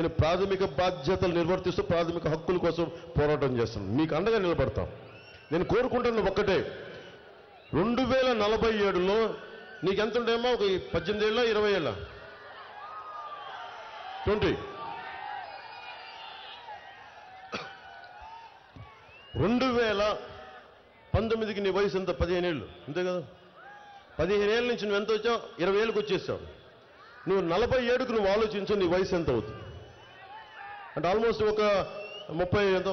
నేను ప్రాథమిక బాధ్యతలు నిర్వర్తిస్తూ ప్రాథమిక హక్కుల కోసం పోరాటం చేస్తున్నాను. మీకు అండగా నిలబడతాం. నేను కోరుకుంటున్న ఒక్కటే, 2047లో నీకెంత ఉండేమో, ఒక 18 ఏళ్ళ 20 ఏళ్ళ 20 2019కి నీ వయసు ఎంత? 15 ఏళ్ళు అంతే కదా. 15 ఏళ్ళ నుంచి నువ్వు ఎంత వచ్చావు? 20 ఏళ్ళకి వచ్చేసావు. నువ్వు 47కు నువ్వు ఆలోచించు, నీ వయసు ఎంత అవుతుంది అంటే ఆల్మోస్ట్ ఒక 30 ఎంత.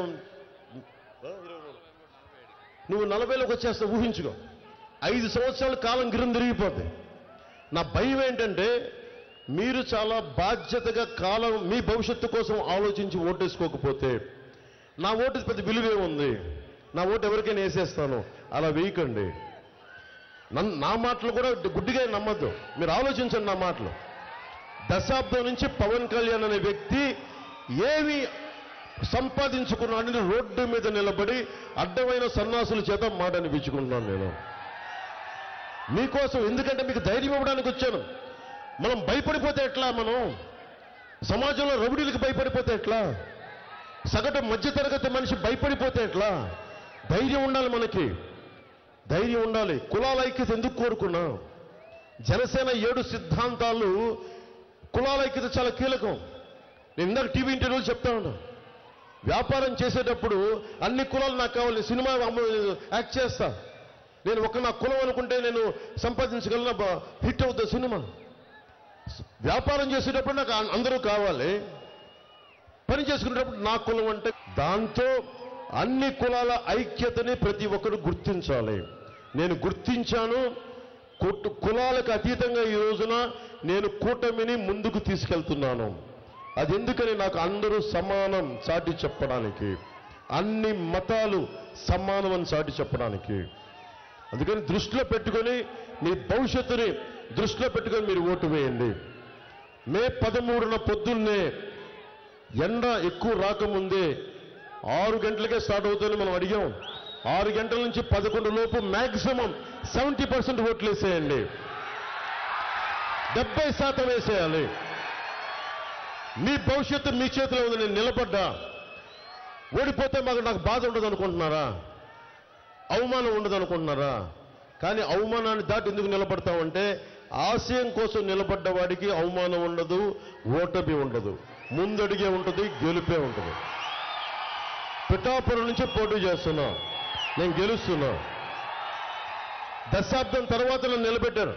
నువ్వు 40లోకి వచ్చేస్తావు, ఊహించుకో. 5 సంవత్సరాల కాలం గిరం తిరిగిపోద్ది. నా భయం ఏంటంటే, మీరు చాలా బాధ్యతగా కాలం మీ భవిష్యత్తు కోసం ఆలోచించి ఓటేసుకోకపోతే, నా ఓటు పెద్ద విలువే ఉంది, నా ఓటు ఎవరికైనా వేసేస్తాను, అలా వేయకండి. నా మాటలు కూడా గుడ్డిగా నమ్మద్దు, మీరు ఆలోచించండి నా మాటలు. దశాబ్దం నుంచి పవన్ కళ్యాణ్ అనే వ్యక్తి ఏమి సంపాదించుకున్నాడని రోడ్డు మీద నిలబడి అడ్డమైన సన్నాసుల చేత మాట అనిపించుకుంటున్నాను నేను మీకోసం. ఎందుకంటే మీకు ధైర్యం ఇవ్వడానికి వచ్చాను. మనం భయపడిపోతే ఎట్లా? మనం సమాజంలో రౌడీలకు భయపడిపోతే ఎట్లా? సగటు మధ్యతరగతి మనిషి భయపడిపోతే ఎట్లా? ధైర్యం ఉండాలి, మనకి ధైర్యం ఉండాలి. కులాల ఐక్యత ఎందుకు కోరుకున్నా? జనసేన 7 సిద్ధాంతాలు, కులాల ఐక్యత చాలా కీలకం. నేను ఇందాక టీవీ ఇంటర్వ్యూలు చెప్తా ఉన్నా. వ్యాపారం చేసేటప్పుడు అన్ని కులాలు నాకు కావాలి, సినిమా యాక్ట్ చేస్తా, నేను నా కులం అనుకుంటే నేను సంపాదించగలను, హిట్ అవుతుంది సినిమా. వ్యాపారం చేసేటప్పుడు నాకు అందరూ కావాలి, పని చేసుకునేటప్పుడు నా కులం అంటే. దాంతో అన్ని కులాల ఐక్యతని ప్రతి ఒక్కరు గుర్తించాలి. నేను గుర్తించాను. కులాలకు అతీతంగా ఈ రోజున నేను కూటమిని ముందుకు తీసుకెళ్తున్నాను. అది ఎందుకని? నాకు అందరూ సమానం చాటి చెప్పడానికి, అన్ని మతాలు సమానం అని చాటి చెప్పడానికి. అందుకని దృష్టిలో పెట్టుకొని, మీ భవిష్యత్తుని దృష్టిలో పెట్టుకొని మీరు ఓటు వేయండి. మే 13న పొద్దున్నే ఎండ ఎక్కువ రాకముందే 6 గంటలకే స్టార్ట్ అవుతుందని మనం అడిగాం. 6 గంటల నుంచి 11 లోపు మ్యాక్సిమం 70% ఓట్లు వేసేయండి. 70% వేసేయాలి. మీ భవిష్యత్తు మీ చేతిలో ఉంది. నేను నిలబడ్డా. ఓడిపోతే నాకు బాధ ఉండదు అనుకుంటున్నారా? అవమానం ఉండదు అనుకుంటున్నారా? కానీ అవమానాన్ని దాటి ఎందుకు నిలబడతామంటే, ఆశయం కోసం నిలబడ్డ వాడికి అవమానం ఉండదు, ఓటమి ఉండదు, ముందడిగే ఉంటుంది, గెలుపే ఉంటుంది. పిఠాపురం నుంచి పోటీ చేస్తున్నా, నేను గెలుస్తున్నా. దశాబ్దం తర్వాత నన్ను నిలబెట్టారు.